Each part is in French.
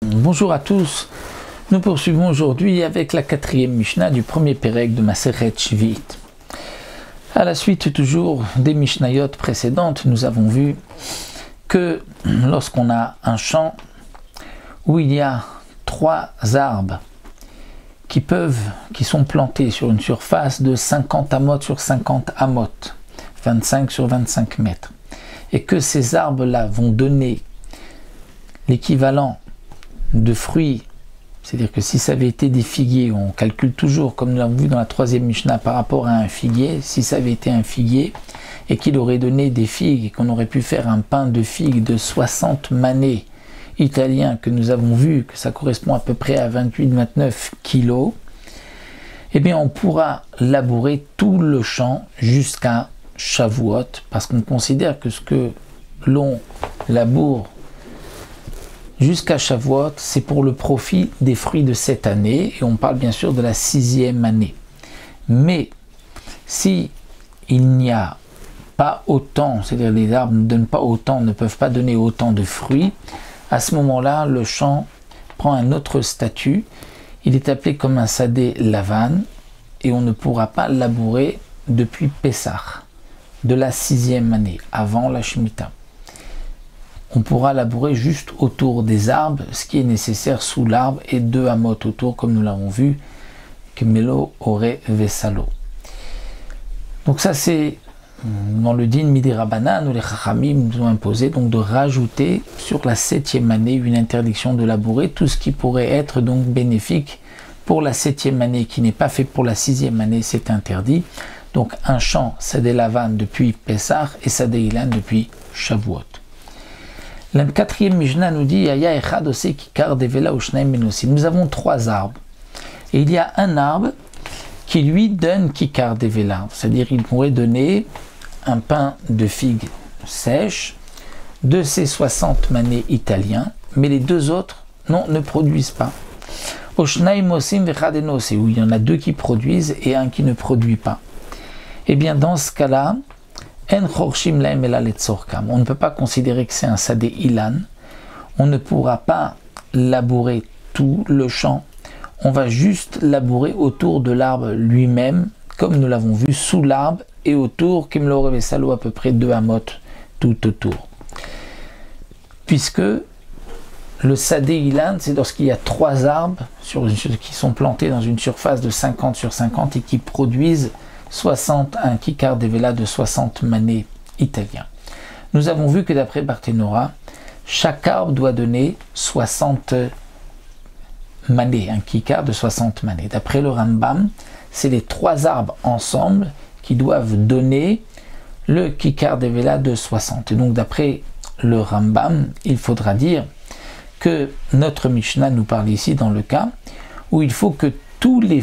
Bonjour à tous, nous poursuivons aujourd'hui avec la quatrième Mishnah du premier Pérec de Maseret Shvi'it. À la suite toujours des Mishnayot précédentes, nous avons vu que lorsqu'on a un champ où il y a 3 arbres qui sont plantés sur une surface de 50 amot sur 50 amot, 25 sur 25 mètres, et que ces arbres-là vont donner l'équivalent de fruits, c'est-à-dire que si ça avait été des figuiers, on calcule toujours, comme nous l'avons vu dans la troisième Mishnah, par rapport à un figuier, si ça avait été un figuier, et qu'il aurait donné des figues, et qu'on aurait pu faire un pain de figues de 60 manés italiens, que nous avons vu que ça correspond à peu près à 28-29 kilos, eh bien on pourra labourer tout le champ jusqu'à Shavuot, parce qu'on considère que ce que l'on laboure jusqu'à Shavuot, c'est pour le profit des fruits de cette année, et on parle bien sûr de la 6e année. Mais si il n'y a pas autant, c'est-à-dire les arbres ne donnent pas autant, ne peuvent pas donner autant de fruits, à ce moment-là, le champ prend un autre statut. Il est appelé comme un sadé lavan, et on ne pourra pas labourer depuis Pessah, de la 6e année, avant la Shemitah. On pourra labourer juste autour des arbres, ce qui est nécessaire sous l'arbre, et 2 amot autour, comme nous l'avons vu, que Melo aurait Vesalo. Donc ça c'est dans le din Midi Rabbanan, où les Chachamim nous ont imposé donc de rajouter sur la 7e année une interdiction de labourer tout ce qui pourrait être donc bénéfique pour la 7e année, qui n'est pas fait pour la 6e année, c'est interdit. Donc un champ Sadé Lavan depuis Pessah et Sadé Ilan depuis Shavuot. La 4e Mishnah nous dit nous avons 3 arbres, et il y a un arbre qui lui donne Kikar Devela, c'est-à-dire il pourrait donner un pain de figue sèche de ces 60 manés italiens, mais les 2 autres non, ne produisent pas. Oshnaim Osim Vechadenos, où il y en a 2 qui produisent et un qui ne produit pas. Eh bien dans ce cas-là, on ne peut pas considérer que c'est un sadé ilan, on ne pourra pas labourer tout le champ, on va juste labourer autour de l'arbre lui-même, comme nous l'avons vu, sous l'arbre et autour, Kimlo Revesalo, à peu près 2 amot tout autour. Puisque le sadé ilan, c'est lorsqu'il y a 3 arbres qui sont plantés dans une surface de 50 sur 50 et qui produisent 60, un kikar devela de 60 manés italiens. Nous avons vu que d'après Barthénora, chaque arbre doit donner 60 manés, un kikar de 60 manés. D'après le Rambam, c'est les 3 arbres ensemble qui doivent donner le kikar devela de 60. Et donc d'après le Rambam, il faudra dire que notre Mishnah nous parle ici dans le cas où il faut que tous les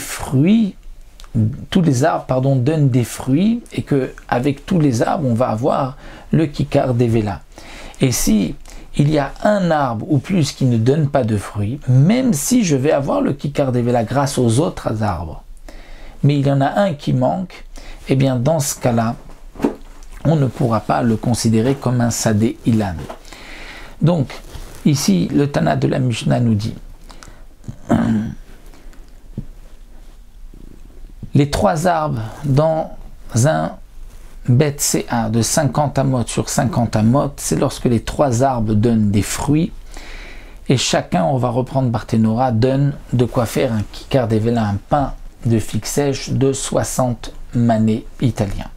arbres donnent des fruits, et que avec tous les arbres on va avoir le kikar devela. Et si il y a un arbre ou plus qui ne donne pas de fruits, même si je vais avoir le kikar devela grâce aux autres arbres, mais il y en a un qui manque, eh bien dans ce cas-là, on ne pourra pas le considérer comme un sadé ilan. Donc ici le Tana de la Mishnah nous dit les 3 arbres dans un bet CA de 50 amot sur 50 amot, c'est lorsque les 3 arbres donnent des fruits, et chacun, on va reprendre Barthénora, donne de quoi faire un kikar devela, un pain de figue sèche de 60 manés italiens.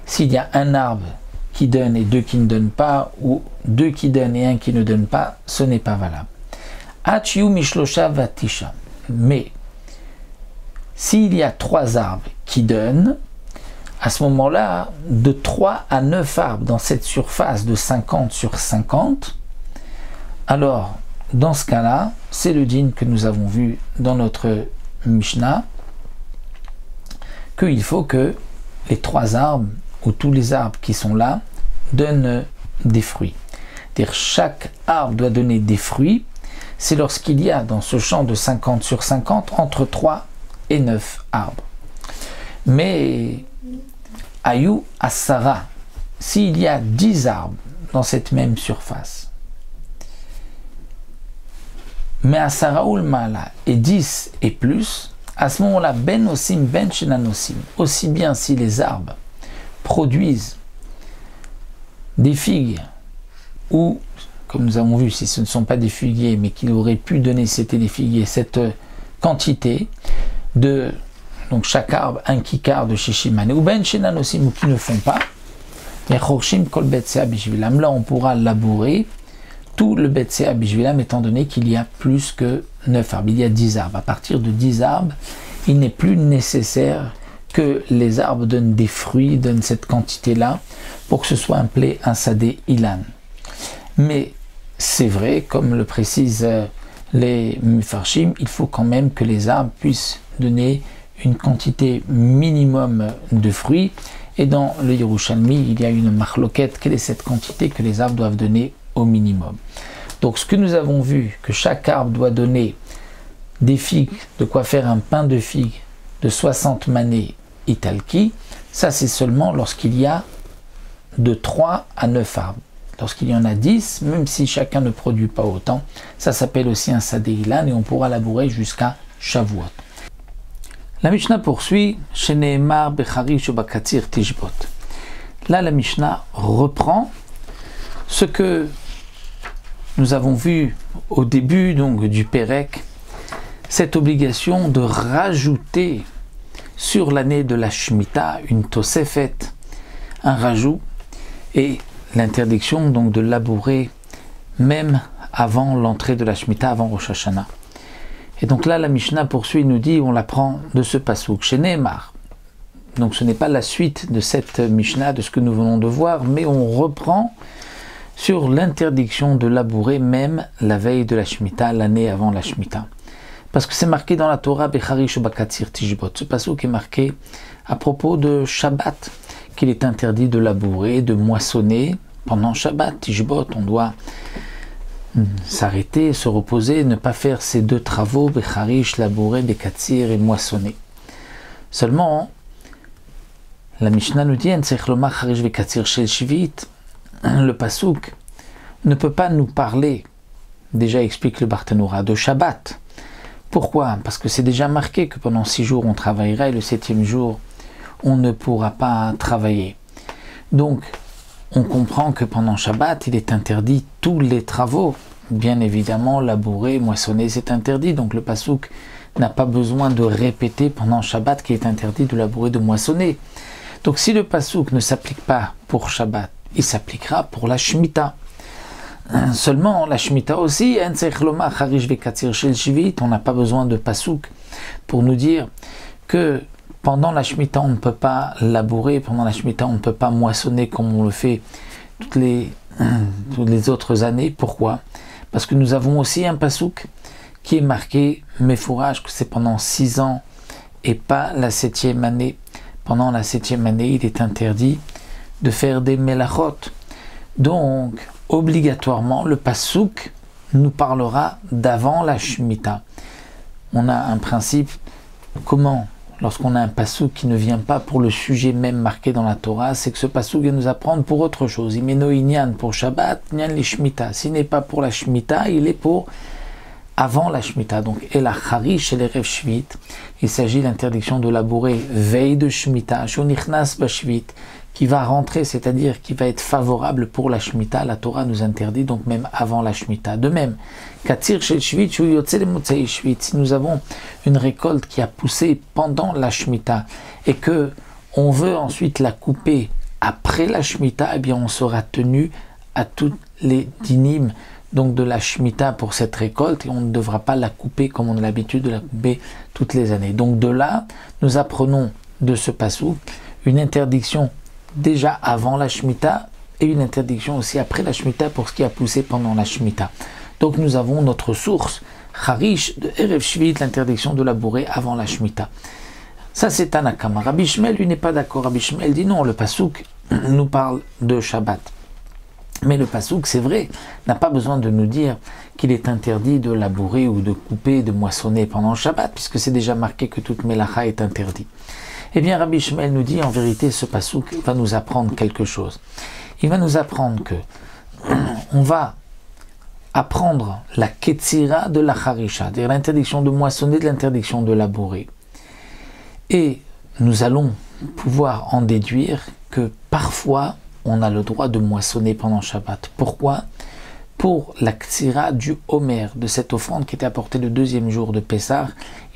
S'il y a un arbre qui donne et 2 qui ne donnent pas, ou 2 qui donnent et 1 qui ne donne pas, ce n'est pas valable. Achiu mishlosha vatisha. Mais s'il y a 3 arbres qui donnent, à ce moment-là, de 3 à 9 arbres dans cette surface de 50 sur 50, alors dans ce cas-là, c'est le din que nous avons vu dans notre Mishnah, qu'il faut que les 3 arbres, ou tous les arbres qui sont là, donnent des fruits. C'est-à-dire chaque arbre doit donner des fruits, c'est lorsqu'il y a dans ce champ de 50 sur 50 entre 3 et 9 arbres. Mais Ayu Asara, s'il y a 10 arbres dans cette même surface, mais à Saraoul Mala et 10 et plus, à ce moment-là, ben osim, ben shenanosim, aussi bien si les arbres produisent des figues, ou, comme nous avons vu, si ce ne sont pas des figuiers, mais qu'il aurait pu donner, si c'était des figuiers, cette quantité de, donc chaque arbre, un kikar de shishimane, ou ben shenanosim, ou qui ne font pas, mais chorshim kol betsea bishvilam, là on pourra labourer tout le betsea bishvilam, étant donné qu'il y a plus que 9 arbres, il y a 10 arbres. À partir de 10 arbres, il n'est plus nécessaire que les arbres donnent des fruits, donnent cette quantité-là, pour que ce soit appelé un sadé ilan. Mais c'est vrai, comme le précisent les mufarshim, il faut quand même que les arbres puissent donner une quantité minimum de fruits. Et dans le Yerushalmi, il y a une marloquette, quelle est cette quantité que les arbres doivent donner au minimum. Donc ce que nous avons vu, que chaque arbre doit donner des figues, de quoi faire un pain de figues de 60 manées italki, ça c'est seulement lorsqu'il y a de 3 à 9 arbres. Lorsqu'il y en a 10, même si chacun ne produit pas autant, ça s'appelle aussi un sadé ilan et on pourra labourer jusqu'à Shavuot. La Mishnah poursuit, Sheneemar becharish bakatzir tishbot. Là la Mishnah reprend ce que nous avons vu au début donc du Pérec, cette obligation de rajouter sur l'année de la Shemitah une tosefet, un rajout, et l'interdiction donc de labourer même avant l'entrée de la Shemitah, avant Rosh Hashanah. Et donc là la Mishnah poursuit, nous dit, on l'apprend de ce passouk, chez Nehemar. Donc ce n'est pas la suite de cette Mishnah, de ce que nous venons de voir, mais on reprend sur l'interdiction de labourer même la veille de la Shemitah, l'année avant la Shemitah. Parce que c'est marqué dans la Torah, Becharish bakatzir tishbot. Ce passouk est marqué à propos de Shabbat, qu'il est interdit de labourer, de moissonner pendant Shabbat. Tishbot, on doit s'arrêter, se reposer, ne pas faire ces deux travaux, Becharish, labourer, Bekatzir et moissonner. Seulement, la Mishnah nous dit, le passouk ne peut pas nous parler, déjà explique le Barthénoura, de Shabbat. Pourquoi? Parce que c'est déjà marqué que pendant 6 jours on travaillera et le 7e jour on ne pourra pas travailler. Donc on comprend que pendant Shabbat il est interdit tous les travaux. Bien évidemment, labourer, moissonner, c'est interdit. Donc le passouk n'a pas besoin de répéter pendant Shabbat qu'il est interdit de labourer, de moissonner. Donc si le passouk ne s'applique pas pour Shabbat, il s'appliquera pour la Shemitah. Seulement, la Shemitah aussi, on n'a pas besoin de passouk pour nous dire que pendant la Shemitah, on ne peut pas labourer, pendant la Shemitah, on ne peut pas moissonner comme on le fait toutes les autres années. Pourquoi? Parce que nous avons aussi un passouk qui est marqué Mefourage, que c'est pendant 6 ans et pas la 7e année. Pendant la 7e année, il est interdit de faire des melachot. Donc, obligatoirement, le passouk nous parlera d'avant la Shemitah. On a un principe, comment, lorsqu'on a un passouk qui ne vient pas pour le sujet même marqué dans la Torah, c'est que ce passouk vient nous apprendre pour autre chose. Imeno inyan pour Shabbat, inyan li Shemitah. S'il n'est pas pour la Shemitah, il est pour avant la Shemitah. Donc, et la Charish et les Rev Shvit, il s'agit d'interdiction de labourer veille de Shemitah, Shonichnas Bashvit, qui va rentrer, c'est-à-dire qui va être favorable pour la Shemitah. La Torah nous interdit donc même avant la Shemitah. De même, Katzir Shel Shvit, si nous avons une récolte qui a poussé pendant la Shemitah et que on veut ensuite la couper après la Shemitah, eh bien on sera tenu à toutes les dinim donc de la Shemitah pour cette récolte et on ne devra pas la couper comme on a l'habitude de la couper toutes les années. Donc de là, nous apprenons de ce passouk une interdiction déjà avant la Shemitah et une interdiction aussi après la Shemitah pour ce qui a poussé pendant la Shemitah. Donc nous avons notre source, Charish de Erev Shvit, l'interdiction de labourer avant la Shemitah. Ça c'est Tanakama. Rabbi Shmuel lui n'est pas d'accord. Rabbi Shmuel dit non, le passouk nous parle de Shabbat. Mais le passouk, c'est vrai, n'a pas besoin de nous dire qu'il est interdit de labourer ou de couper, de moissonner pendant le Shabbat, puisque c'est déjà marqué que toute Melacha est interdite. Eh bien, Rabbi Shmuel nous dit, en vérité, ce passouk va nous apprendre quelque chose. Il va nous apprendre que on va apprendre la ketzira de la harisha, c'est-à-dire l'interdiction de moissonner, de l'interdiction de labourer. Et nous allons pouvoir en déduire que parfois on a le droit de moissonner pendant Shabbat. Pourquoi? Pour la ktsira du Homer, de cette offrande qui était apportée le deuxième jour de Pessah,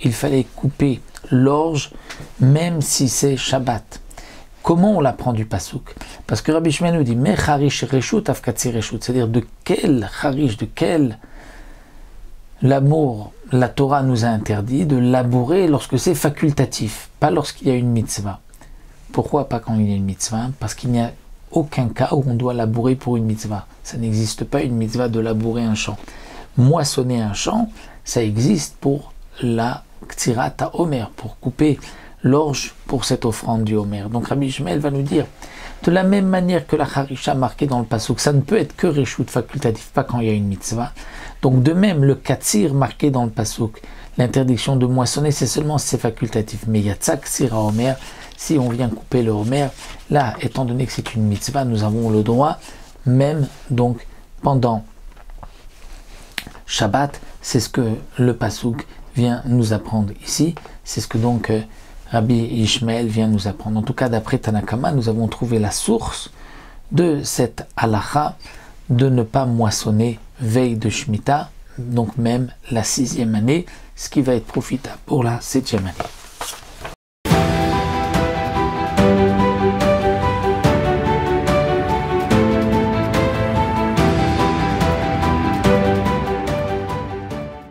il fallait couper l'orge même si c'est Shabbat. Comment on l'apprend du Passouk? Parce que Rabbi Shmuel nous dit mais charish reshut afkatsi reshut, c'est-à-dire de quel charish, de quel l'amour la Torah nous a interdit de labourer lorsque c'est facultatif, pas lorsqu'il y a une mitzvah. Pourquoi pas quand il y a une mitzvah? Parce qu'il n'y a aucun cas où on doit labourer pour une mitzvah. Ça n'existe pas une mitzvah de labourer un champ. Moissonner un champ, ça existe pour la ktsirat ha-omer, pour couper l'orge pour cette offrande du Homer. Donc Rabbi Shmuel va nous dire, de la même manière que la harisha marquée dans le pasuk, ça ne peut être que reshut facultatif, pas quand il y a une mitzvah. Donc de même, le katsir marqué dans le pasuk, l'interdiction de moissonner, c'est seulement si c'est facultatif. Mais il y a tzak sira Homer, si on vient couper le Homer, là, étant donné que c'est une mitzvah, nous avons le droit, même donc pendant Shabbat, c'est ce que le pasuk vient nous apprendre ici, c'est ce que donc Rabbi Ishmael vient nous apprendre. En tout cas, d'après Tanakama, nous avons trouvé la source de cette halakha de ne pas moissonner veille de Shemitah, donc même la 6e année, ce qui va être profitable pour la 7e année.